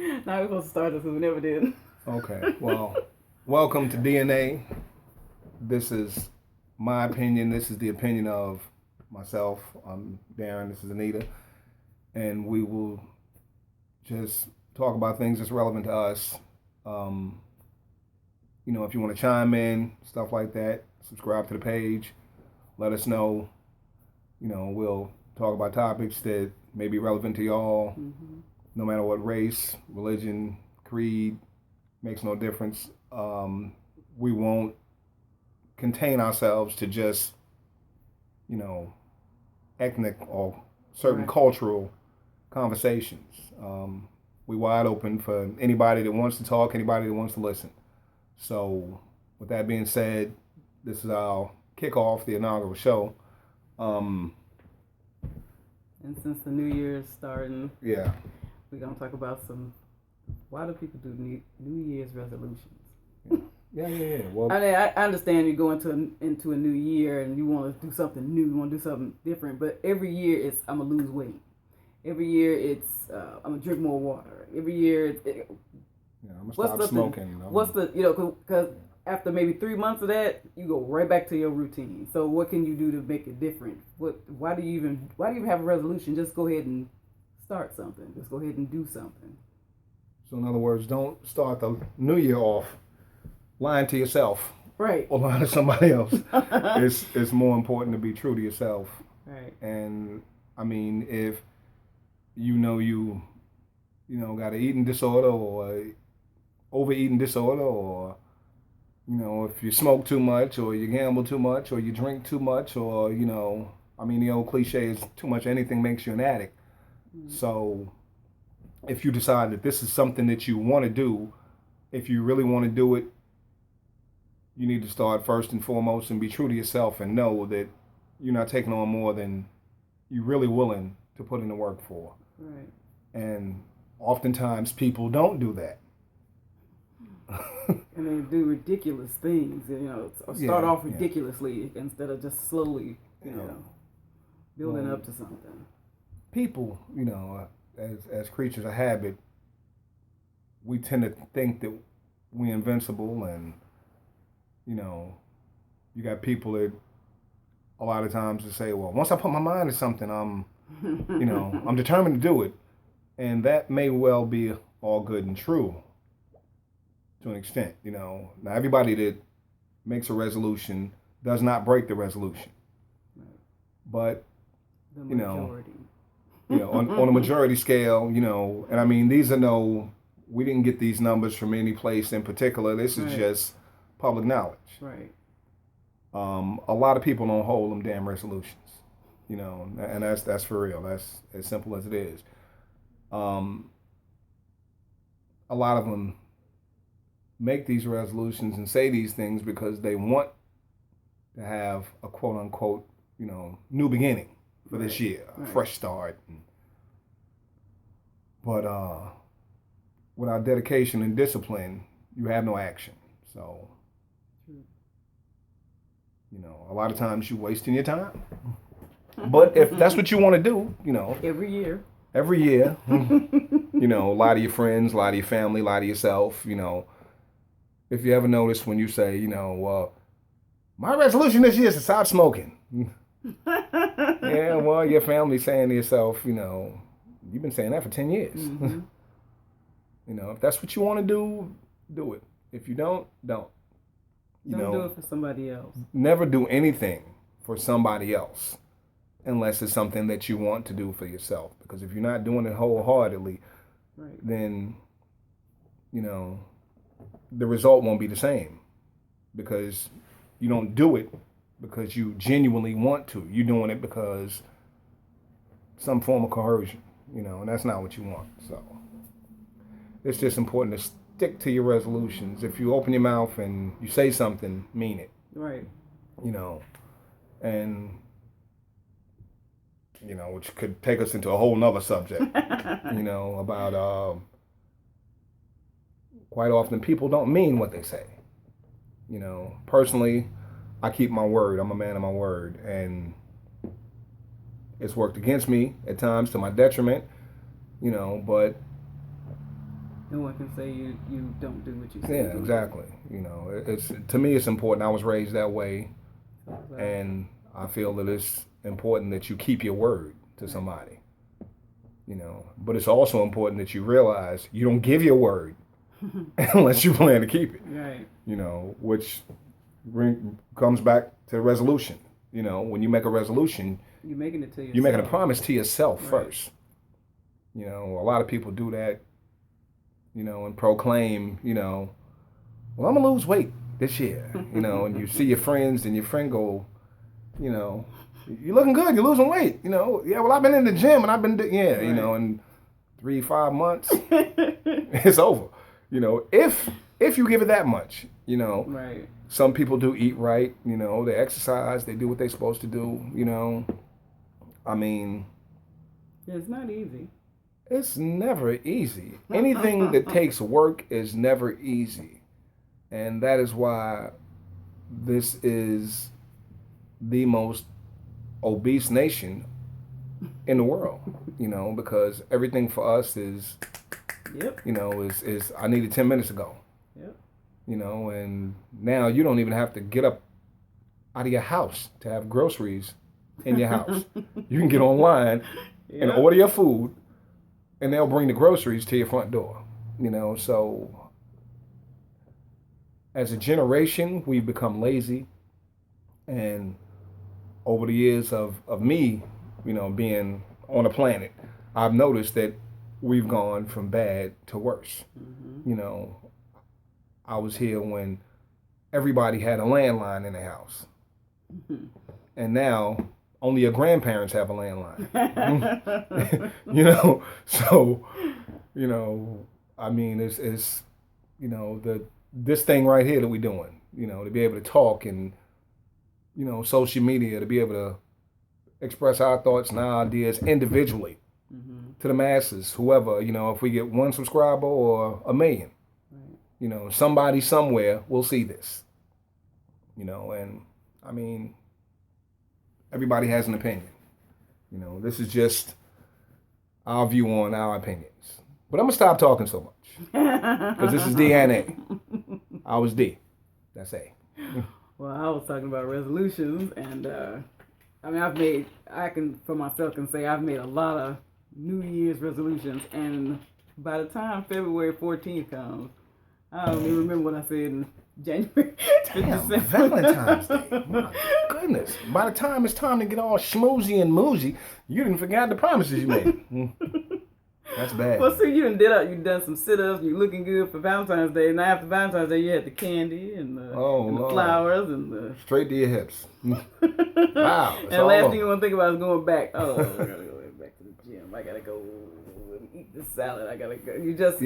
Now we're supposed to start this, we never did. Okay, well, welcome to DNA. This is my opinion. This is the opinion of myself. I'm Darren. This is Anita. And we will just talk about things that's relevant to us. Um, if you want to chime in, stuff like that, subscribe to the page. Let us know. We'll talk about topics that may be relevant to y'all, no matter what race, religion, creed, makes no difference. We won't contain ourselves to just, you know, ethnic or certain cultural conversations. We wide open for anybody that wants to talk, anybody that wants to listen. So, with that being said, this is our kickoff, the inaugural show. And since the new year is starting, Yeah. we're gonna talk about why do people do New Year's resolutions? Yeah. Well, I mean, I understand you go into a new year and you want to do something new, you want to do something different, but every year it's I'm gonna lose weight. Every year it's I'm gonna drink more water. Every year I'm gonna stop smoking. What's the because after maybe 3 months of that, you go right back to your routine. So what can you do to make it different? Why do you even have a resolution? Just go ahead and start something. Just go ahead and do something. So in other words, don't start the new year off lying to yourself, right, or lying to somebody else. It's more important to be true to yourself. Right. And I mean, if you got an eating disorder or overeating disorder, or if you smoke too much, or you gamble too much, or you drink too much, or the old cliche is too much anything makes you an addict. So if you decide that this is something that you want to do, if you really want to do it, you need to start first and foremost and be true to yourself and know that you're not taking on more than you're really willing to put in the work for. Right. And oftentimes people don't do that. And they do ridiculous things, or start off ridiculously instead of just slowly, building up to something. People, as creatures of habit, we tend to think that we're invincible, and you got people that a lot of times to say, well, once I put my mind to something, I'm determined to do it. And that may well be all good and true to an extent. Now everybody that makes a resolution does not break the resolution. Right. But the majority. On a majority scale, and I mean, we didn't get these numbers from any place in particular. This is just public knowledge. Right. A lot of people don't hold them damn resolutions, and that's for real. That's as simple as it is. A lot of them make these resolutions and say these things because they want to have a quote unquote, new beginning for this year, a fresh start. But without dedication and discipline, you have no action. So, a lot of times you're wasting your time. But if that's what you want to do, every year, lie to your friends, lie to your family, lie to yourself, if you ever notice when you say, my resolution this year is to stop smoking. Yeah, well, your family's saying to yourself, you've been saying that for 10 years. Mm-hmm. If that's what you want to do it. If you don't. Don't do it for somebody else. Never do anything for somebody else unless it's something that you want to do for yourself. Because if you're not doing it wholeheartedly, then, the result won't be the same. Because you don't do it because you genuinely want to. You're doing it because some form of coercion, and that's not what you want. So it's just important to stick to your resolutions. If you open your mouth and you say something, mean it. Right. And which could take us into a whole nother subject, about quite often people don't mean what they say. Personally, I keep my word. I'm a man of my word, and it's worked against me at times to my detriment, but No one can say you don't do what you say. Yeah, exactly. You know, it's to me it's important. I was raised that way, and I feel that it's important that you keep your word to somebody. You know, but it's also important that you realize you don't give your word unless you plan to keep it. Right. You know, which comes back to the resolution. You know, when you make a resolution, you're making it to yourself. You're making a promise to yourself right. first. You know, a lot of people do that, you know, and proclaim, you know, well, I'm going to lose weight this year, you know, and you see your friends and your friend go, you know, you're looking good, you're losing weight, you know. Yeah, well, I've been in the gym and I've been, right. you know, in 3-5 months, it's over. You know, if you give it that much, you know. Right. Some people do eat right, you know, they exercise, they do what they're supposed to do, you know. I mean, it's not easy. It's never easy. Anything that takes work is never easy. And that is why this is the most obese nation in the world, you know, because everything for us is, you know, is I needed 10 minutes ago. Yep. You know, and now you don't even have to get up out of your house to have groceries in your house. You can get online and order your food, and they'll bring the groceries to your front door. You know, so as a generation, we've become lazy. And over the years of me, you know, being on the planet, I've noticed that we've gone from bad to worse. Mm-hmm. You know, I was here when everybody had a landline in the house. Mm-hmm. And now only your grandparents have a landline. You know, so, you know, I mean, it's you know, this thing right here that we're doing, you know, to be able to talk and, you know, social media, to be able to express our thoughts and our ideas individually to the masses, whoever, you know, if we get 1 subscriber or 1 million. You know, somebody somewhere will see this. You know, and I mean, everybody has an opinion. You know, this is just our view on our opinions. But I'm going to stop talking so much. Because this is DNA. I was D. That's A. Well, I was talking about resolutions. And, I mean, for myself, can say I've made a lot of New Year's resolutions. And by the time February 14th comes, I don't even remember what I said in January. Damn, Valentine's Day. My goodness. By the time it's time to get all schmoozy and moosey, you didn't forget the promises you made. That's bad. Well, see, you done some sit-ups, you're looking good for Valentine's Day, and after Valentine's Day, you had the candy and the flowers and the... Straight to your hips. Wow. And the last thing you want to think about is going back. Oh, I gotta go back to the gym. I gotta go eat this salad. I gotta go. You just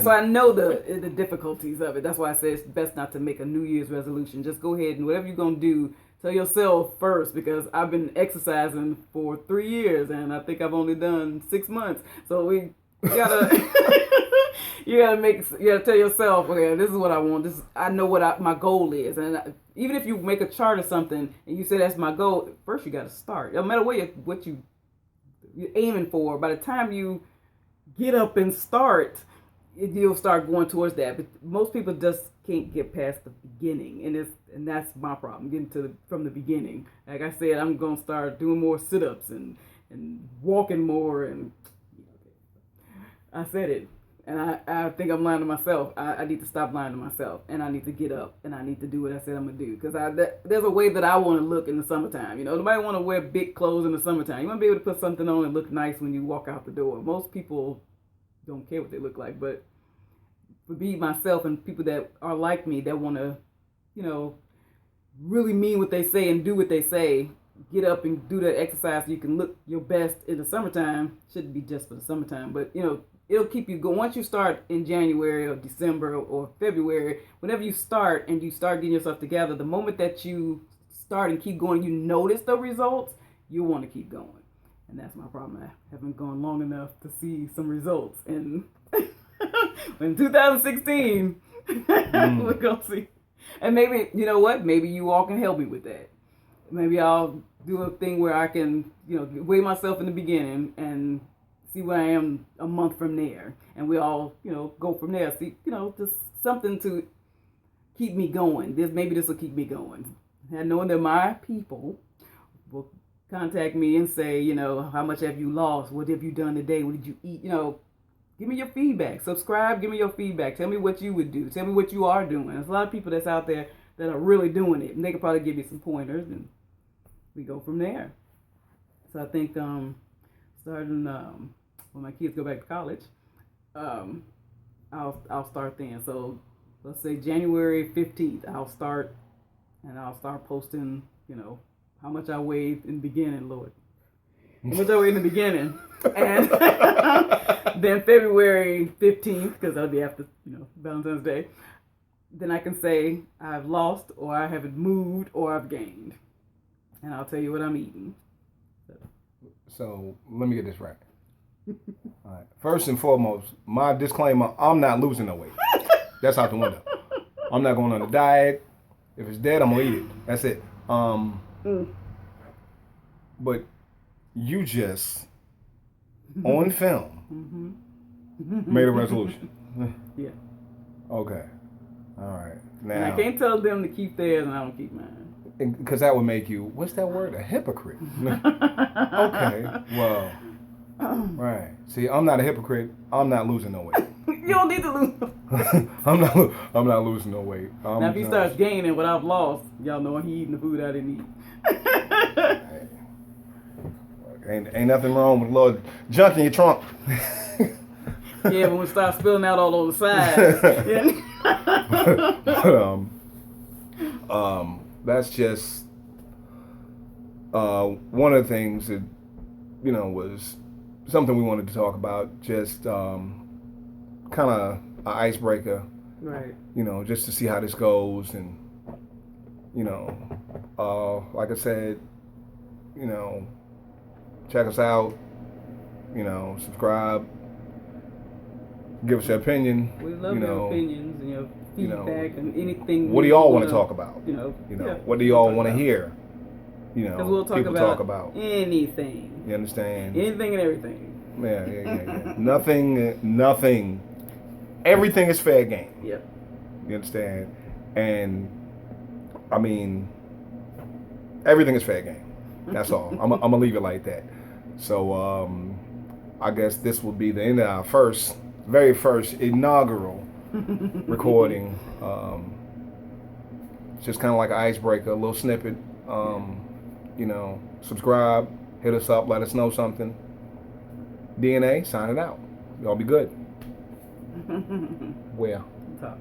So I know the difficulties of it. That's why I say it's best not to make a New Year's resolution. Just go ahead and whatever you're gonna do, tell yourself first, because I've been exercising for 3 years and I think I've only done 6 months. So you gotta you gotta tell yourself, okay, this is what I want. I know what my goal is, and even if you make a chart or something and you say that's my goal, first you gotta start. No matter what you're aiming for, by the time you get up and start, you'll start going towards that. But most people just can't get past the beginning, and that's my problem, getting from the beginning. Like I said, I'm gonna start doing more sit-ups and walking more, and I said it, and I think I'm lying to myself. I need to stop lying to myself, and I need to get up, and I need to do what I said I'm gonna do, because there's a way that I want to look in the summertime. You know, nobody want to wear big clothes in the summertime. You want to be able to put something on and look nice when you walk out the door. Most people don't care what they look like, but for me, myself, and people that are like me that want to, you know, really mean what they say and do what they say, get up and do that exercise so you can look your best in the summertime. Shouldn't be just for the summertime, but you know, it'll keep you going. Once you start in January or December or February, whenever you start and you start getting yourself together, the moment that you start and keep going, you notice the results, you'll want to keep going. And that's my problem. I haven't gone long enough to see some results. And in 2016, we're going to see. And maybe, you know what? Maybe you all can help me with that. Maybe I'll do a thing where I can, you know, weigh myself in the beginning and see where I am a month from there, and we all, go from there. See, just something to keep me going. Maybe this will keep me going. And knowing that my people will contact me and say, how much have you lost? What have you done today? What did you eat? Give me your feedback. Subscribe. Give me your feedback. Tell me what you would do. Tell me what you are doing. There's a lot of people that's out there that are really doing it, and they could probably give you some pointers, and we go from there. So I think starting when my kids go back to college, I'll start then. So let's say January 15th, I'll start posting, how much I weighed in the beginning, Lord. How much I weighed in the beginning. And then February 15th, because that'll be after, Valentine's Day, then I can say I've lost, or I haven't moved, or I've gained. And I'll tell you what I'm eating. So let me get this right. All right. First and foremost, my disclaimer, I'm not losing no weight. That's out the window. I'm not going on a diet. If it's dead, I'm going to eat it. That's it. But you just, on film, made a resolution. Yeah. Okay. All right. Now, And I can't tell them to keep theirs and I don't keep mine. Because that would make you, what's that word? A hypocrite. Okay. Well, right. See, I'm not a hypocrite. I'm not losing no weight. You don't need to lose. I'm not losing no weight. Now if he starts gaining what I've lost, y'all know he eating the food I didn't eat. Ain't nothing wrong with a little junk in your trunk. Yeah, when we start spilling out all over the sides. But, that's just one of the things that was something we wanted to talk about. Just kind of an icebreaker, Right. Just to see how this goes, and like I said, check us out, subscribe, give us your opinion. We love your opinions and your feedback and anything. What do y'all want to talk about? Yeah, what do y'all want to hear? Because we'll people talk about anything. You understand? Anything and everything. Yeah. Nothing. Everything is fair game. Yep. You understand? And I mean, everything is fair game. That's all. I'm gonna leave it like that. So I guess this will be the end of our very first inaugural recording. Just kind of like an icebreaker, a little snippet. Subscribe, hit us up, let us know something. DNA, sign it out. Y'all be good. Where? Top.